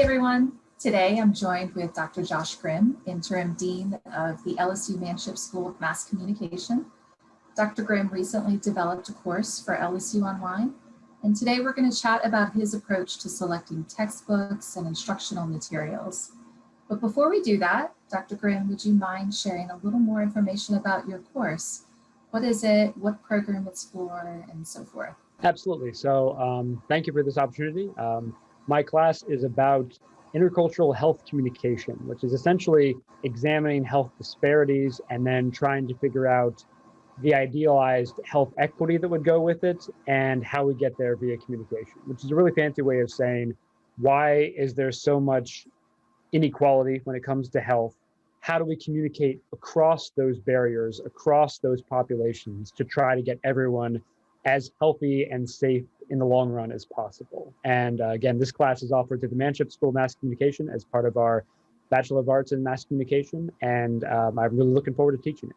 everyone. Today I'm joined with Dr. Josh Grimm, Interim Dean of the LSU Manship School of Mass Communication. Dr. Grimm recently developed a course for LSU Online, and today we're going to chat about his approach to selecting textbooks and instructional materials. But before we do that, Dr. Grimm, would you mind sharing a little more information about your course? What is it, what program it's for, and so forth? Absolutely. So thank you for this opportunity. My class is about intercultural health communication, which is essentially examining health disparities and then trying to figure out the idealized health equity that would go with it and how we get there via communication, which is a really fancy way of saying, why is there so much inequality when it comes to health? How do we communicate across those barriers, across those populations to try to get everyone as healthy and safe in the long run as possible? And again, this class is offered through the Manship School of Mass Communication as part of our Bachelor of Arts in Mass Communication. And I'm really looking forward to teaching it.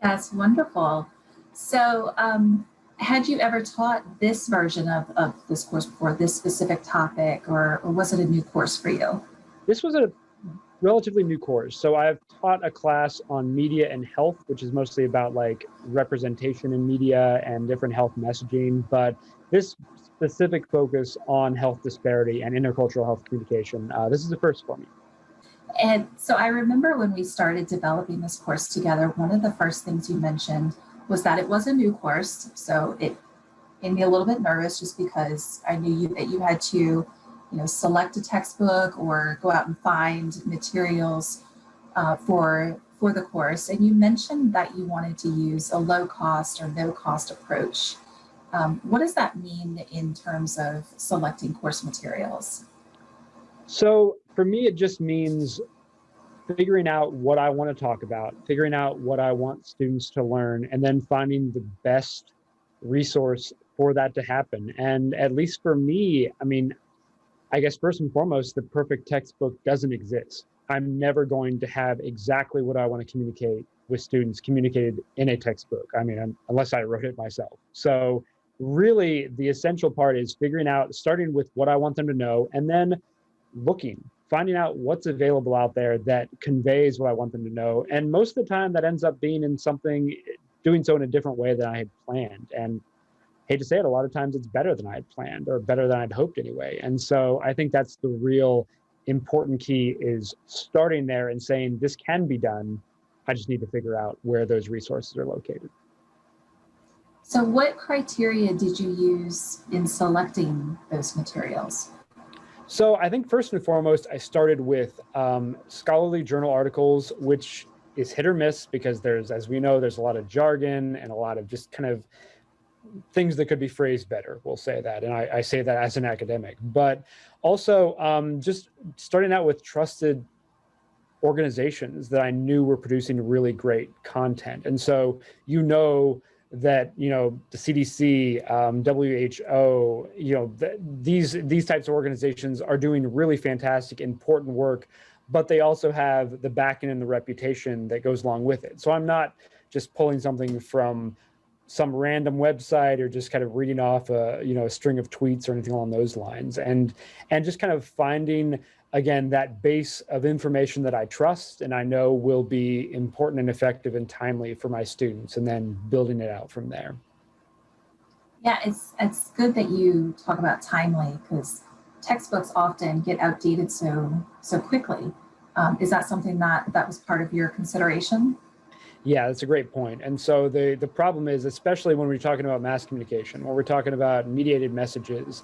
That's wonderful. So had you ever taught this version of this course before, this specific topic, or was it a new course for you? This was a relatively new course. So I've taught a class on media and health, which is mostly about like representation in media and different health messaging. But this specific focus on health disparity and intercultural health communication, this is the first for me. And so I remember when we started developing this course together, one of the first things you mentioned was that it was a new course. So it made me a little bit nervous just because I knew that you had to select a textbook or go out and find materials for the course. And you mentioned that you wanted to use a low cost or no cost approach. What does that mean in terms of selecting course materials? So for me, it just means figuring out what I want to talk about, figuring out what I want students to learn, and then finding the best resource for that to happen. And at least for me, I guess first and foremost, the perfect textbook doesn't exist. I'm never going to have exactly what I want to communicate with students communicated in a textbook. Unless I wrote it myself. So really the essential part is figuring out, starting with what I want them to know, and then finding out what's available out there that conveys what I want them to know. And most of the time that ends up being doing so in a different way than I had planned. And hate to say it, a lot of times it's better than I had planned, or better than I'd hoped anyway. And so I think that's the real important key, is starting there and saying, this can be done. I just need to figure out where those resources are located. So what criteria did you use in selecting those materials? So I think first and foremost, I started with scholarly journal articles, which is hit or miss because as we know, there's a lot of jargon and a lot of just kind of things that could be phrased better. We'll say that. And I say that as an academic, but also just starting out with trusted organizations that I knew were producing really great content. And so, that the CDC, WHO, these types of organizations are doing really fantastic, important work, but they also have the backing and the reputation that goes along with it. So I'm not just pulling something from some random website or just kind of reading off a string of tweets or anything along those lines, and just kind of finding, again, that base of information that I trust and I know will be important and effective and timely for my students, and then building it out from there. Yeah, it's good that you talk about timely, because textbooks often get outdated so quickly. Is that something that was part of your consideration? Yeah, that's a great point. And so the problem is, especially when we're talking about mass communication, when we're talking about mediated messages,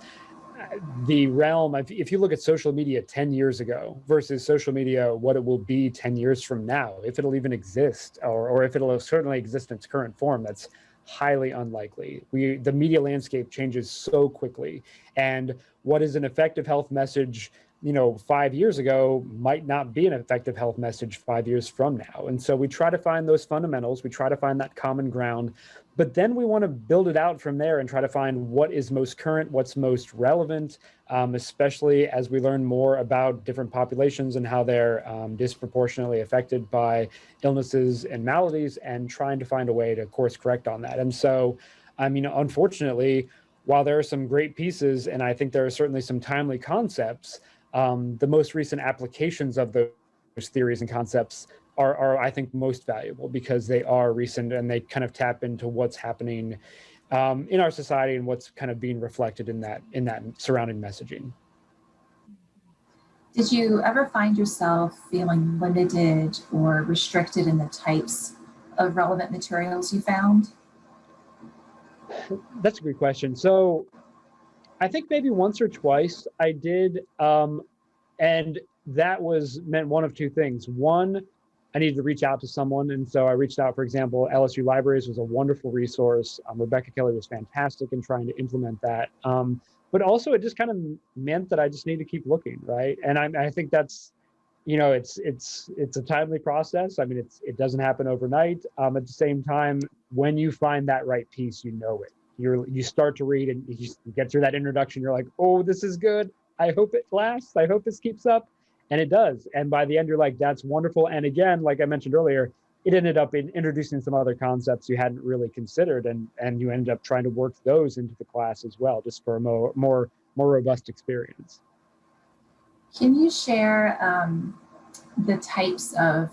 the realm, if you look at social media 10 years ago versus social media, what it will be 10 years from now, if it'll even exist, or if it'll certainly exist in its current form, that's highly unlikely. The media landscape changes so quickly, and what is an effective health message 5 years ago might not be an effective health message 5 years from now. And so we try to find those fundamentals, we try to find that common ground, but then we want to build it out from there and try to find what is most current, what's most relevant, especially as we learn more about different populations and how they're disproportionately affected by illnesses and maladies, and trying to find a way to course correct on that. And so, unfortunately, while there are some great pieces, and I think there are certainly some timely concepts, the most recent applications of those theories and concepts are I think most valuable because they are recent and they kind of tap into what's happening in our society and what's kind of being reflected in that surrounding messaging. Did you ever find yourself feeling limited or restricted in the types of relevant materials you found? That's a good question. So I think maybe once or twice I did, and that was meant one of two things. One, I needed to reach out to someone, and so I reached out. For example, LSU Libraries was a wonderful resource. Rebecca Kelly was fantastic in trying to implement that. But also, it just kind of meant that I just need to keep looking, right? And I think that's, it's a timely process. I mean, it doesn't happen overnight. At the same time, when you find that right piece, you know it. You start to read and you get through that introduction. You're like, oh, this is good. I hope it lasts. I hope this keeps up. And it does. And by the end, you're like, that's wonderful. And again, like I mentioned earlier, it ended up introducing some other concepts you hadn't really considered. And you ended up trying to work those into the class as well, just for a more robust experience. Can you share the types of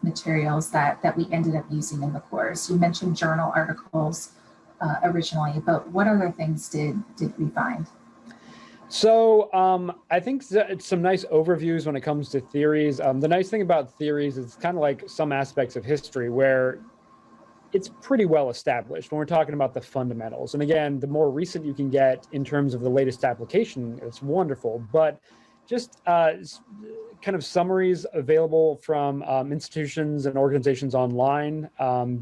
materials that we ended up using in the course? You mentioned journal articles originally, but what other things did we find? So I think it's some nice overviews when it comes to theories. The nice thing about theories is it's kind of like some aspects of history where it's pretty well established when we're talking about the fundamentals. And again, the more recent you can get in terms of the latest application, it's wonderful. But just kind of summaries available from institutions and organizations online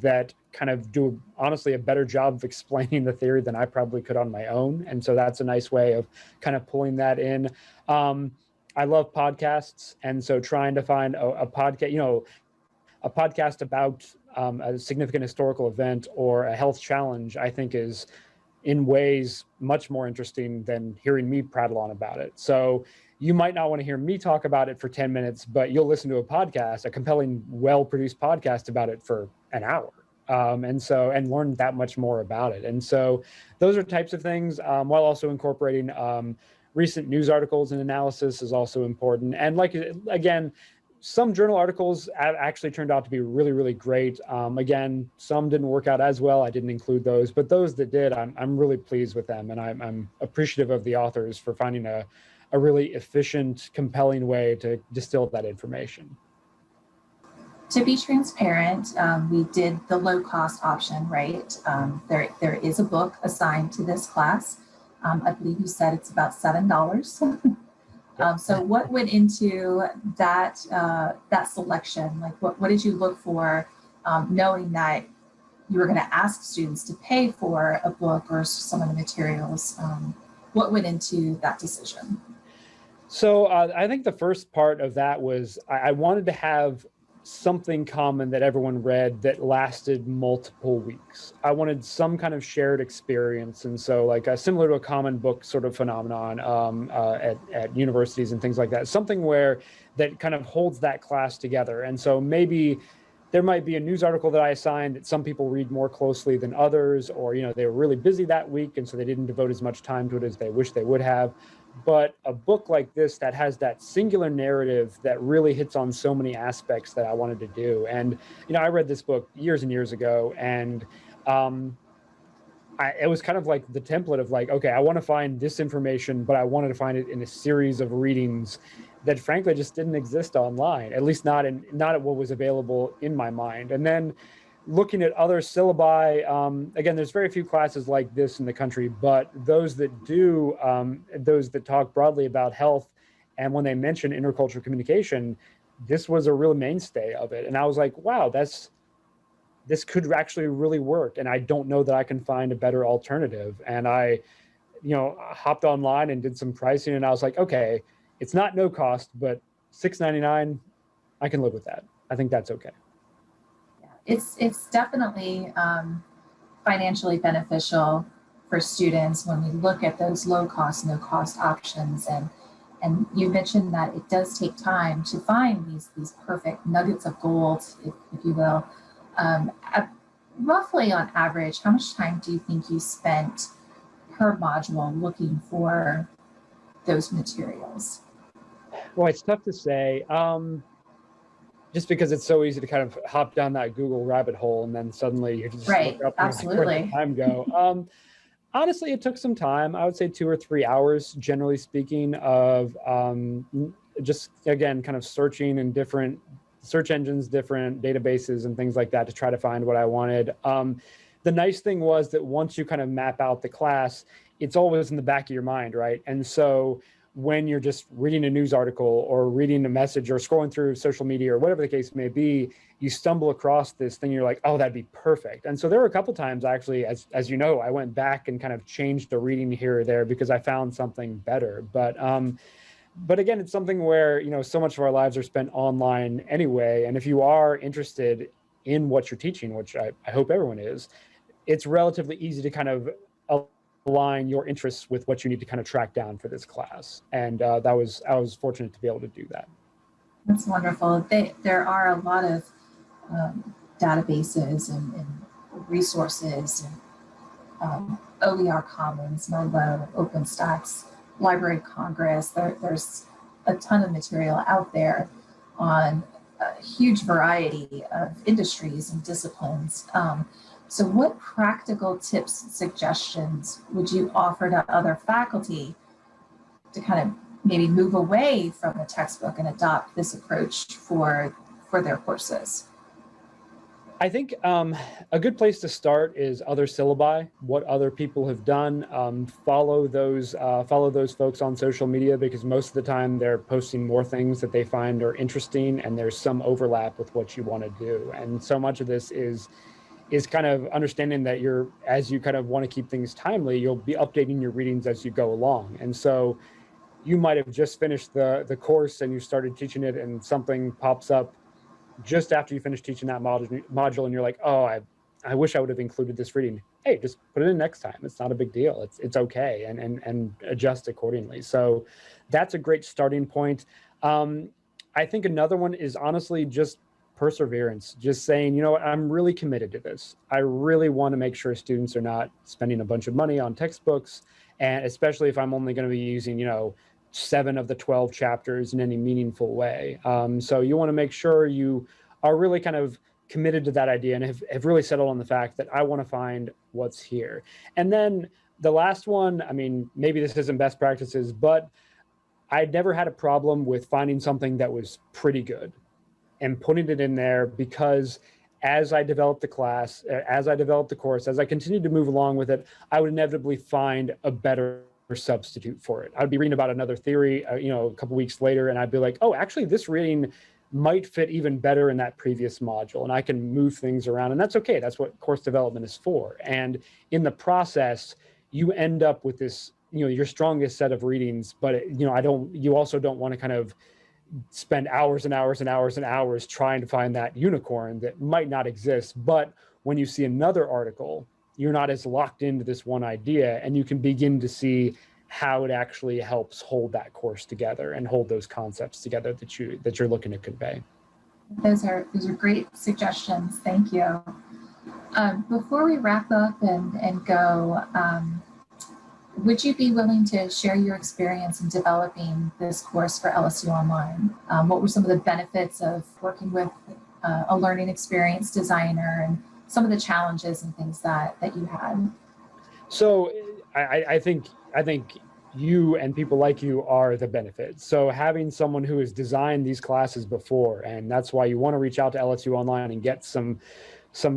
that kind of do honestly a better job of explaining the theory than I probably could on my own. And so that's a nice way of kind of pulling that in. I love podcasts. And so trying to find a podcast, a podcast about a significant historical event or a health challenge, I think is in ways much more interesting than hearing me prattle on about it. So you might not want to hear me talk about it for 10 minutes, but you'll listen to a podcast, a compelling, well-produced podcast about it for an hour. And learn that much more about it. And so those are types of things, while also incorporating recent news articles and analysis is also important. And like, again, some journal articles actually turned out to be really, really great. Again, some didn't work out as well. I didn't include those, but those that did, I'm really pleased with them. And I'm appreciative of the authors for finding a really efficient, compelling way to distill that information. To be transparent, we did the low cost option, right? There is a book assigned to this class. I believe you said it's about $7. So what went into that selection? Like what did you look for, knowing that you were going to ask students to pay for a book or some of the materials? What went into that decision? So I think the first part of that was I wanted to have something common that everyone read that lasted multiple weeks. I wanted some kind of shared experience. And so like similar to a common book sort of phenomenon at universities and things like that, something where that kind of holds that class together. And so maybe there might be a news article that I assigned that some people read more closely than others, or, they were really busy that week. And so they didn't devote as much time to it as they wish they would have. But a book like this that has that singular narrative that really hits on so many aspects that I wanted to do. And, I read this book years and years ago, and it was kind of like the template of like, okay, I want to find this information, but I wanted to find it in a series of readings that frankly just didn't exist online, at least not at what was available in my mind. And then looking at other syllabi, again, there's very few classes like this in the country, but those that do, those that talk broadly about health, and when they mention intercultural communication, this was a real mainstay of it. And I was like, wow, this could actually really work. And I don't know that I can find a better alternative. And I, hopped online and did some pricing, and I was like, okay, it's not no cost, but $6.99, I can live with that. I think that's okay. It's definitely financially beneficial for students when we look at those low cost, no cost options. And you mentioned that it does take time to find these perfect nuggets of gold, if you will. Roughly on average, how much time do you think you spent per module looking for those materials? Well, it's tough to say. Just because it's so easy to kind of hop down that Google rabbit hole and then suddenly you just look Right, up and you're like, where'd the absolutely. time go? Honestly, it took some time. I would say 2 or 3 hours, generally speaking, of just again kind of searching in different search engines, different databases, and things like that to try to find what I wanted. The nice thing was that once you kind of map out the class, it's always in the back of your mind, right? And so when you're just reading a news article or reading a message or scrolling through social media or whatever the case may be, you stumble across this thing, you're like, oh, that'd be perfect. And so there were a couple times actually, as you know, I went back and kind of changed a reading here or there because I found something better. But again, it's something where, so much of our lives are spent online anyway. And if you are interested in what you're teaching, which I hope everyone is, it's relatively easy to kind of align your interests with what you need to kind of track down for this class. And I was fortunate to be able to do that. That's wonderful. There are a lot of databases and resources, and OER Commons, Menlo, OpenStax, Library of Congress. There's a ton of material out there on a huge variety of industries and disciplines. So what practical tips and suggestions would you offer to other faculty to kind of maybe move away from the textbook and adopt this approach for their courses? I think a good place to start is other syllabi, what other people have done. Follow those folks on social media, because most of the time they're posting more things that they find are interesting, and there's some overlap with what you want to do. And so much of this is kind of understanding that as you kind of want to keep things timely, you'll be updating your readings as you go along. And so you might have just finished the course and you started teaching it, and something pops up just after you finish teaching that module, and you're like, oh, I wish I would have included this reading. Hey, just put it in next time. It's not a big deal. It's okay, and adjust accordingly. So that's a great starting point. I think another one is honestly just perseverance. Just saying, you know what, I'm really committed to this. I really want to make sure students are not spending a bunch of money on textbooks, and especially if I'm only going to be using, 7 of the 12 chapters in any meaningful way. So you want to make sure you are really kind of committed to that idea and have really settled on the fact that I want to find what's here. And then the last one, I mean, maybe this isn't best practices, but I'd never had a problem with finding something that was pretty good and putting it in there, because as I developed the class, as I developed the course, as I continued to move along with it, I would inevitably find a better substitute for it. I'd be reading about another theory, a couple weeks later, and I'd be like, oh, actually, this reading might fit even better in that previous module, and I can move things around, and that's okay. That's what course development is for. And in the process, you end up with this, your strongest set of readings, but you also don't want to kind of spend hours and hours and hours and hours trying to find that unicorn that might not exist. But when you see another article, you're not as locked into this one idea, and you can begin to see how it actually helps hold that course together and hold those concepts together that you're looking to convey. Those are great suggestions. Thank you. Before we wrap up and go, would you be willing to share your experience in developing this course for LSU Online? What were some of the benefits of working with a learning experience designer, and some of the challenges and things that you had? So I think you and people like you are the benefit. So having someone who has designed these classes before, and that's why you want to reach out to LSU Online and get some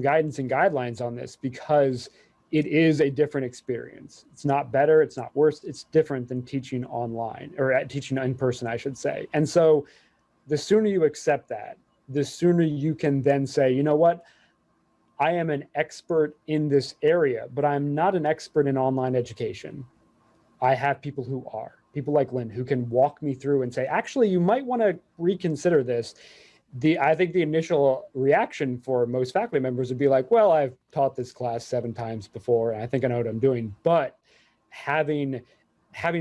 guidance and guidelines on this, because it is a different experience. It's not better, it's not worse, it's different than teaching online, or teaching in person, I should say. And so the sooner you accept that, the sooner you can then say, you know what, I am an expert in this area, but I'm not an expert in online education. I have people who are, people like Lynn, who can walk me through and say, actually, you might want to reconsider this. I think the initial reaction for most faculty members would be like, well, I've taught this class 7 times before, and I think I know what I'm doing. But having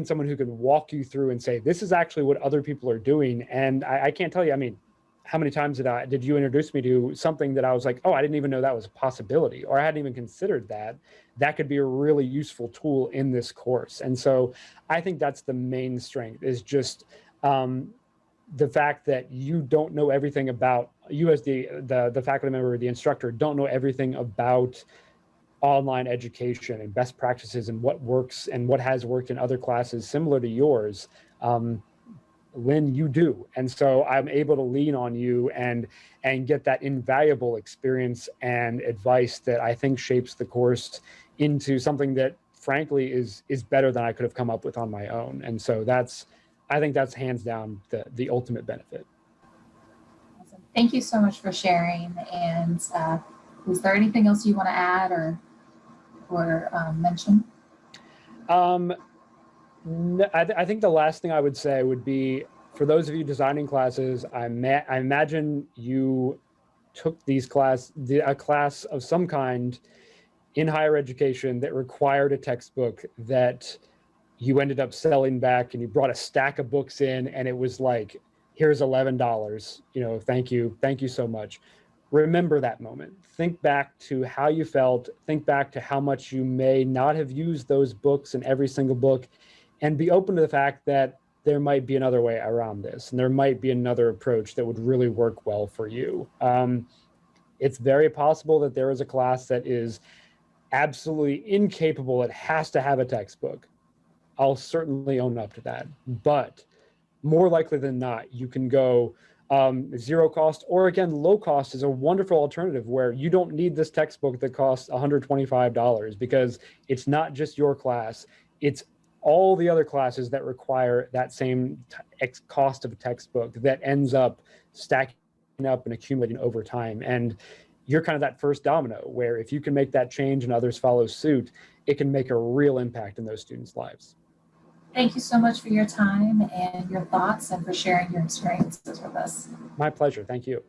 someone who can walk you through and say, this is actually what other people are doing. And I can't tell you, I mean, how many times did you introduce me to something that I was like, oh, I didn't even know that was a possibility, or I hadn't even considered that could be a really useful tool in this course. And so I think that's the main strength, is just the fact that you don't know everything about, you as the faculty member, the instructor, don't know everything about online education and best practices and what works and what has worked in other classes similar to yours. Lynn, you do. And so I'm able to lean on you and get that invaluable experience and advice that I think shapes the course into something that frankly is better than I could have come up with on my own. And so I think that's hands down the ultimate benefit. Awesome. Thank you so much for sharing. And is there anything else you want to add or mention? I think the last thing I would say would be, for those of you designing classes, I imagine you took a class of some kind in higher education that required a textbook that you ended up selling back, and you brought a stack of books in, and it was like, here's $11, thank you so much. Remember that moment. Think back to how you felt. Think back to how much you may not have used those books in every single book, and be open to the fact that there might be another way around this, and there might be another approach that would really work well for you. It's very possible that there is a class that is absolutely incapable. It has to have a textbook. I'll certainly own up to that. But more likely than not, you can go zero cost, or again, low cost is a wonderful alternative where you don't need this textbook that costs $125, because it's not just your class, it's all the other classes that require that same cost of a textbook that ends up stacking up and accumulating over time. And you're kind of that first domino where if you can make that change and others follow suit, it can make a real impact in those students' lives. Thank you so much for your time and your thoughts, and for sharing your experiences with us. My pleasure. Thank you.